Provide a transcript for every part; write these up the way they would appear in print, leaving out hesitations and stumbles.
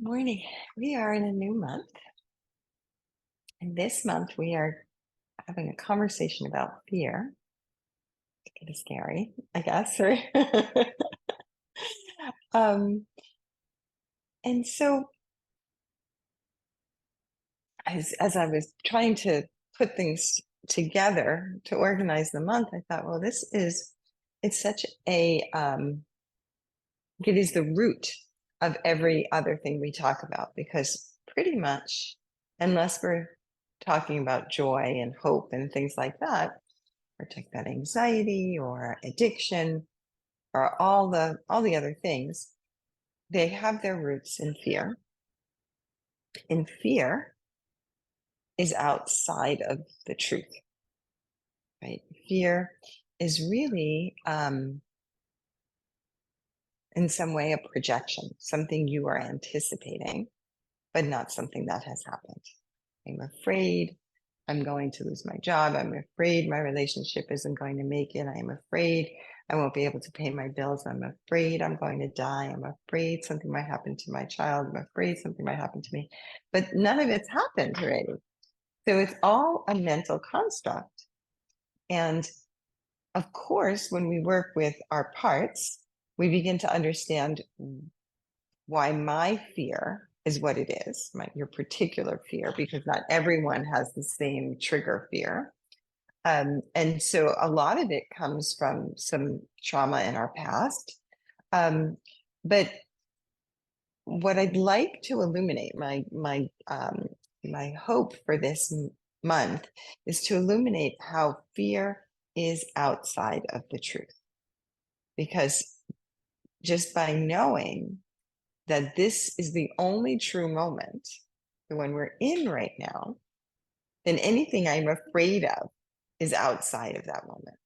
Morning. We are in a new month, and this month we are having a conversation about fear. It's kind of scary, I guess, right? um, and so, as I was trying to put things together to organize the month, I thought, well, it's such it is the root of every other thing we talk about because pretty much, unless we're talking about joy and hope and things like that, or talking about anxiety or addiction or all the other things, they have their roots in fear. And fear is outside of the truth, right? Fear is really, in some way, a projection, something you are anticipating, but not something that has happened. I'm afraid I'm going to lose my job. I'm afraid my relationship isn't going to make it. I'm afraid I won't be able to pay my bills. I'm afraid I'm going to die. I'm afraid something might happen to my child. I'm afraid something might happen to me. But none of it's happened already. So it's all a mental construct. And of course, when we work with our parts, we begin to understand why my fear is what it is, your particular fear, because not everyone has the same trigger fear. And so a lot of it comes from some trauma in our past. But what I'd like to illuminate, my hope for this month is to illuminate how fear is outside of the truth. Because just by knowing that this is the only true moment, the one we're in right now, then anything I'm afraid of is outside of that moment.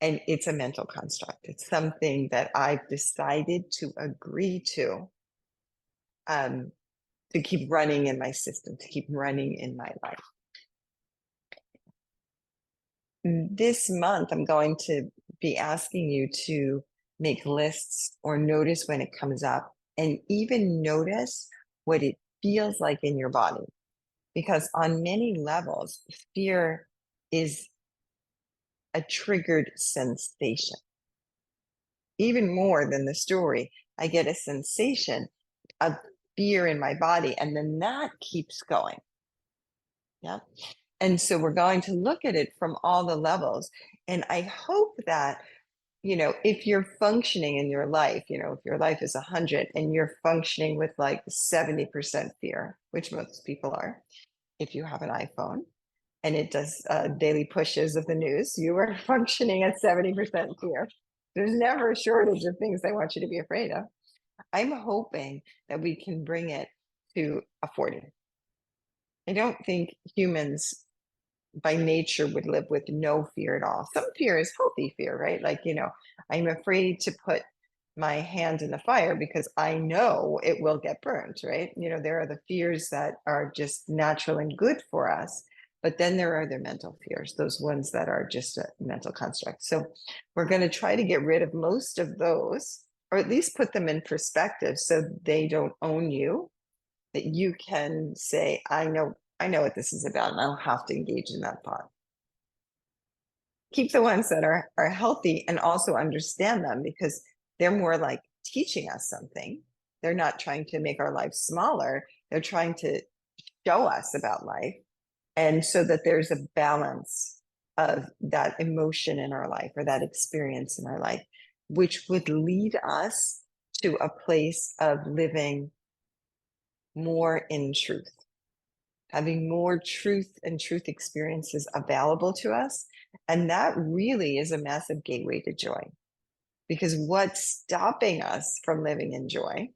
And it's a mental construct. It's something that I've decided to agree to keep running in my system, to keep running in my life. This month, I'm going to be asking you to make lists or notice when it comes up and even notice what it feels like in your body. Because on many levels, fear is a triggered sensation. Even more than the story, I get a sensation of fear in my body, and then that keeps going. Yeah. And so we're going to look at it from all the levels. And I hope that, if you're functioning in your life, if your life is 100 and you're functioning with like 70% fear, which most people are, if you have an iPhone and it does daily pushes of the news, you are functioning at 70% fear. There's never a shortage of things they want you to be afraid of. I'm hoping that we can bring it to a 40. I don't think humans by nature would live with no fear at all. Some fear is healthy fear, right? Like, I'm afraid to put my hand in the fire because I know it will get burned, right? There are the fears that are just natural and good for us. But then there are the mental fears, those ones that are just a mental construct. So we're going to try to get rid of most of those, or at least put them in perspective so they don't own you, that you can say, I know what this is about, and I don't have to engage in that thought. Keep the ones that are healthy and also understand them because they're more like teaching us something. They're not trying to make our life smaller. They're trying to show us about life. And so that there's a balance of that emotion in our life or that experience in our life, which would lead us to a place of living more in truth, having more truth and truth experiences available to us. And that really is a massive gateway to joy. Because what's stopping us from living in joy,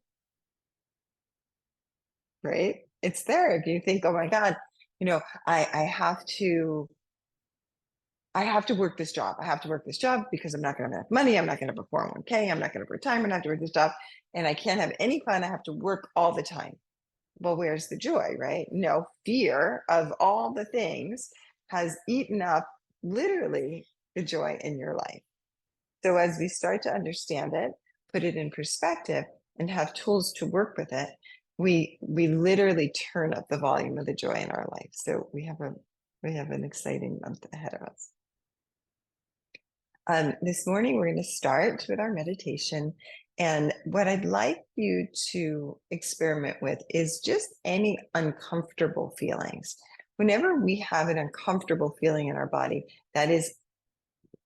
right? It's there. If you think, oh my God, I have to work this job. I have to work this job because I'm not going to have enough money. I'm not going to have a 401k. I'm not going to have retirement. I have to work this job. And I can't have any fun. I have to work all the time. Well, where's the joy, right? No, fear of all the things has eaten up literally the joy in your life. So as we start to understand it, put it in perspective, and have tools to work with it, we literally turn up the volume of the joy in our life. So we have an exciting month ahead of us. This morning, we're going to start with our meditation. And what I'd like you to experiment with is just any uncomfortable feelings. Whenever we have an uncomfortable feeling in our body, that is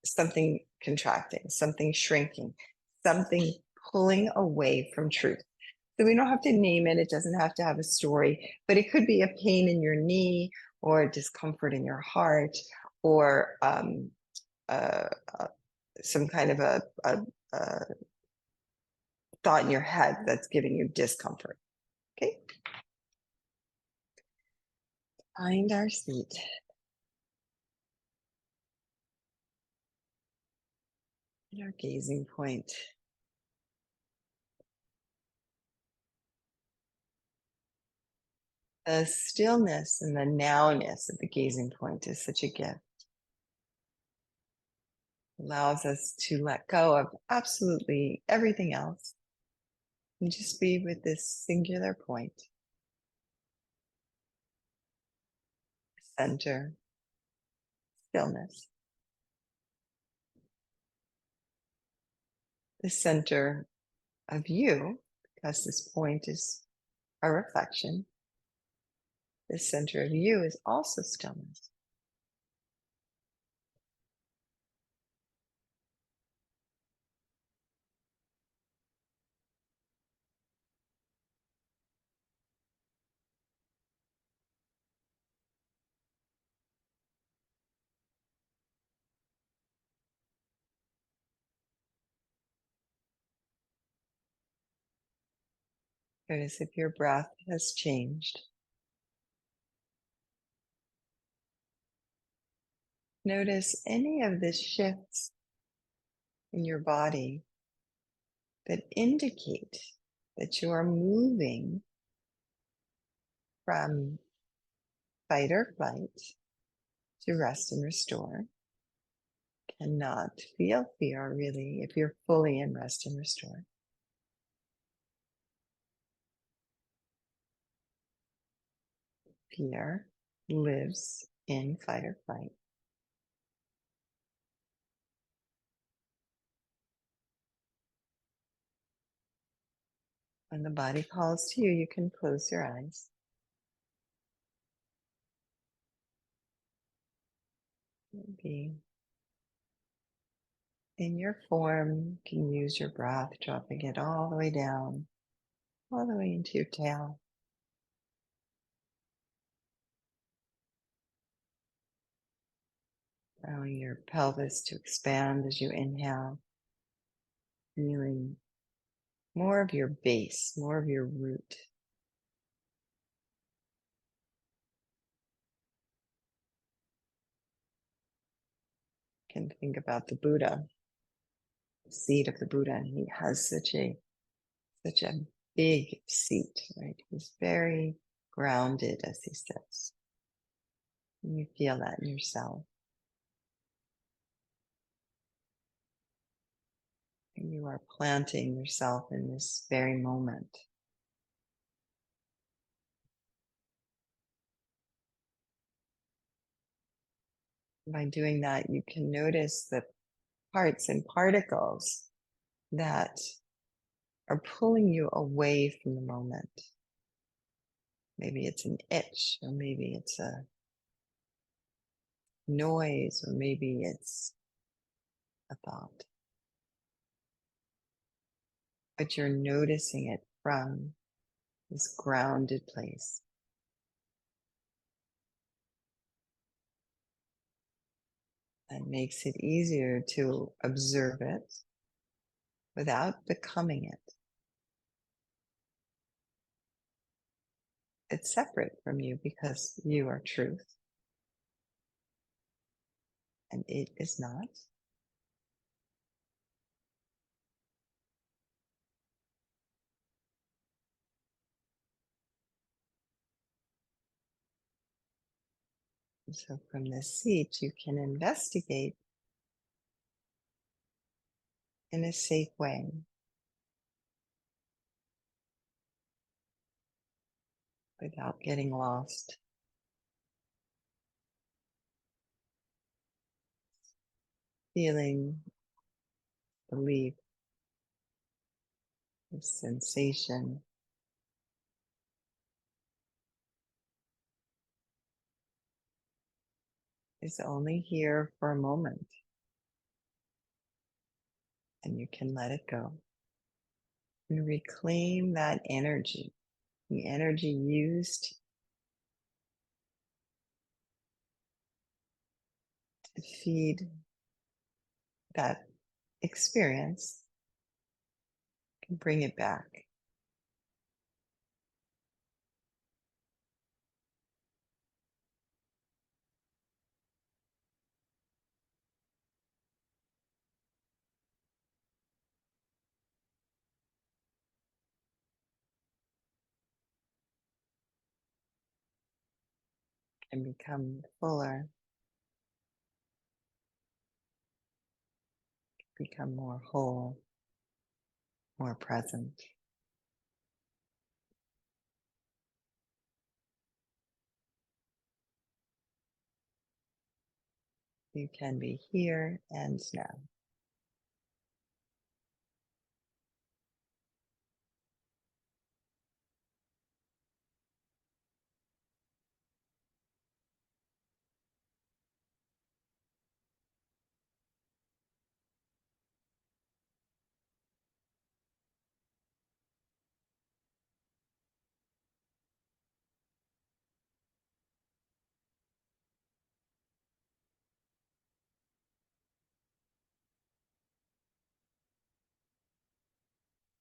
something contracting, something shrinking, something pulling away from truth. So we don't have to name it. It doesn't have to have a story, but it could be a pain in your knee or discomfort in your heart or uh, some kind of a thought in your head that's giving you discomfort. Okay. Find our seat. And our gazing point. The stillness and the nowness of the gazing point is such a gift. Allows us to let go of absolutely everything else and just be with this singular point, center, stillness. The center of you, because this point is a reflection, the center of you is also stillness. Notice if your breath has changed. Notice any of the shifts in your body that indicate that you are moving from fight or flight to rest and restore. Cannot feel fear really if you're fully in rest and restore. Fear lives in fight or flight. When the body calls to you, you can close your eyes. Be in your form, you can use your breath, dropping it all the way down, all the way into your tail. Allowing your pelvis to expand as you inhale, feeling more of your base, more of your root. You can think about the Buddha, the seat of the Buddha, and he has such a big seat, right? He's very grounded as he sits. And you feel that in yourself. And you are planting yourself in this very moment. By doing that, you can notice the parts and particles that are pulling you away from the moment. Maybe it's an itch, or maybe it's a noise, or maybe it's a thought. But you're noticing it from this grounded place. That makes it easier to observe it without becoming it. It's separate from you because you are truth and it is not. And so from this seat, you can investigate in a safe way. without getting lost. Feeling, belief, the sensation is only here for a moment, and you can let it go and reclaim that energy, the energy used to feed that experience, and bring it back. And become fuller, become more whole, more present. You can be here and now.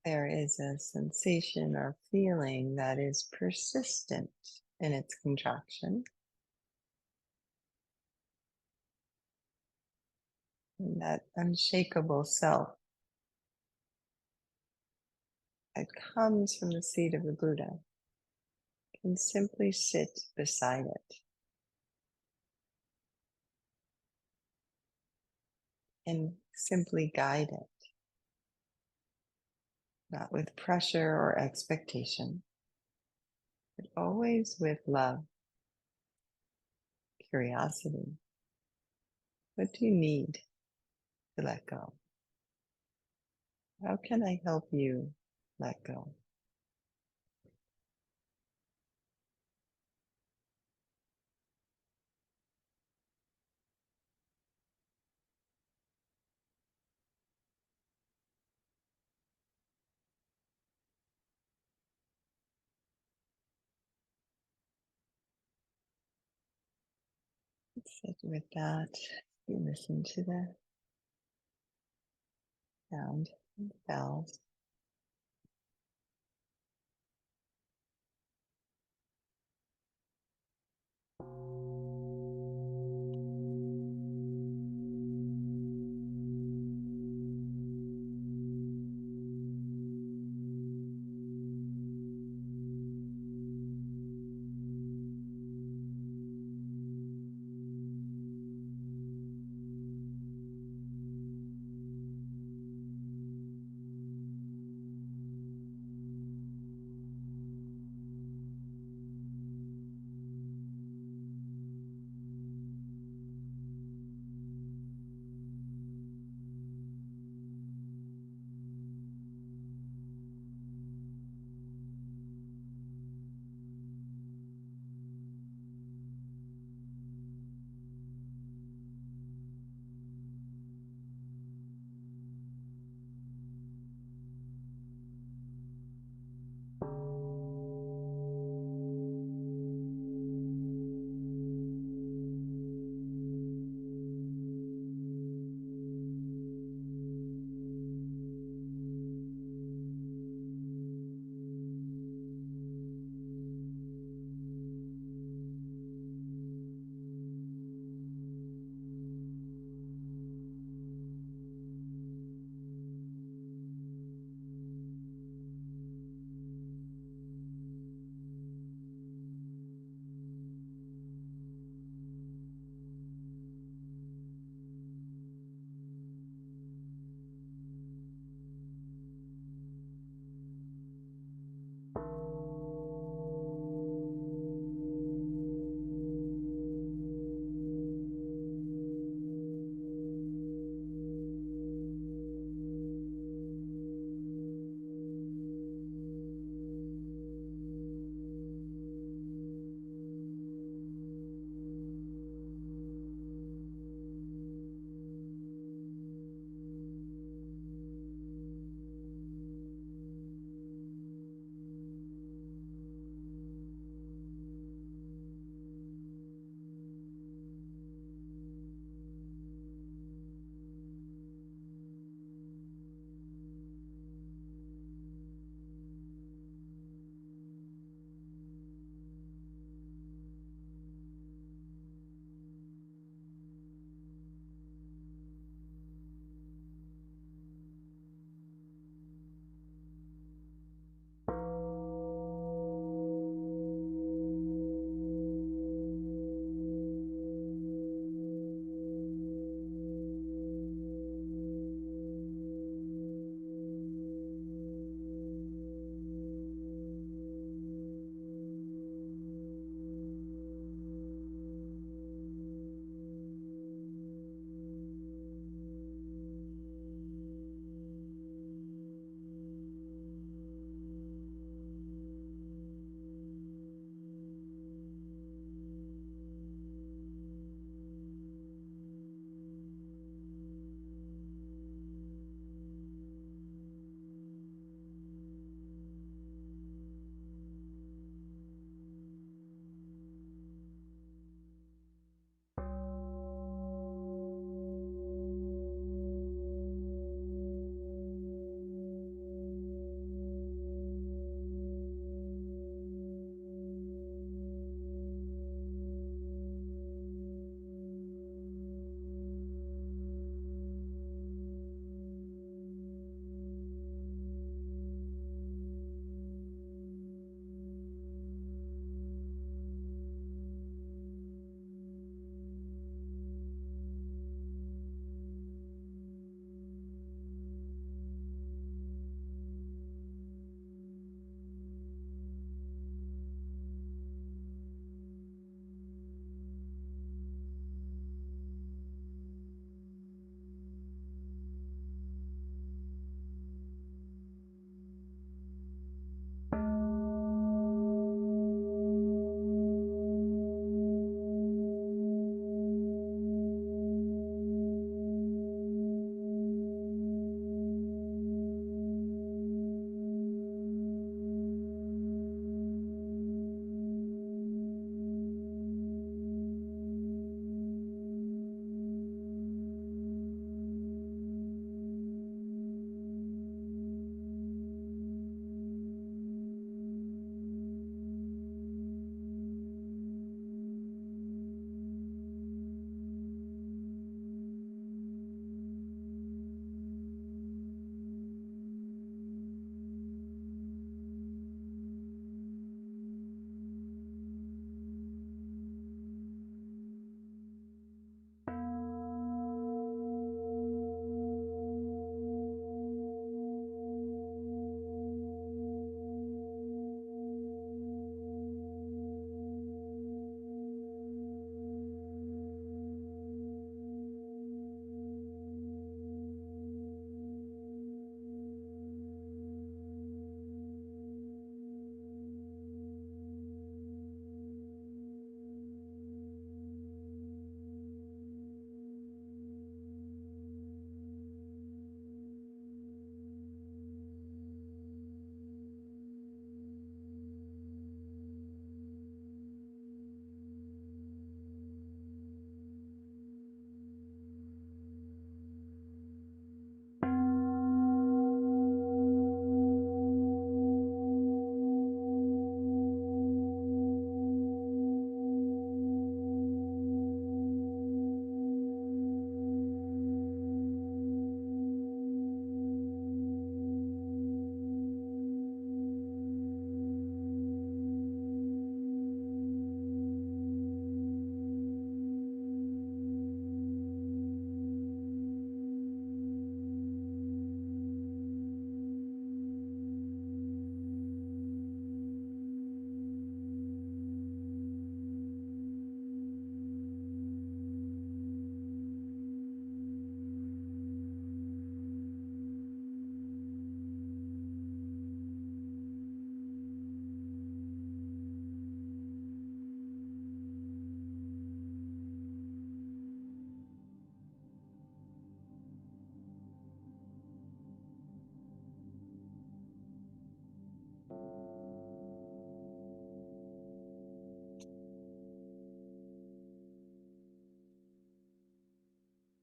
There is a sensation or feeling that is persistent in its contraction, and that unshakable self that comes from the seat of the Buddha can simply sit beside it and simply guide it, not with pressure or expectation, but always with love, curiosity. What do you need to let go? How can I help you let go? Sit with that. You listen to the sound of the bells.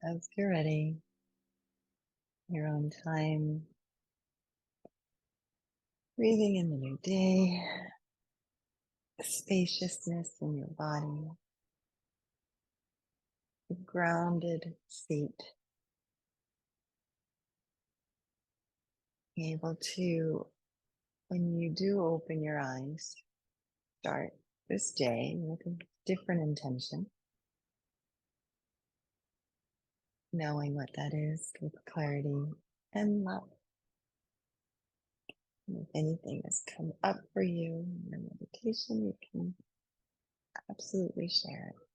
as you're ready, your own time, breathing in the new day, spaciousness in your body, a grounded state, being able to, when you do open your eyes, start this day with a different intention, knowing what that is with clarity and love. And if anything has come up for you in your meditation, you can absolutely share it.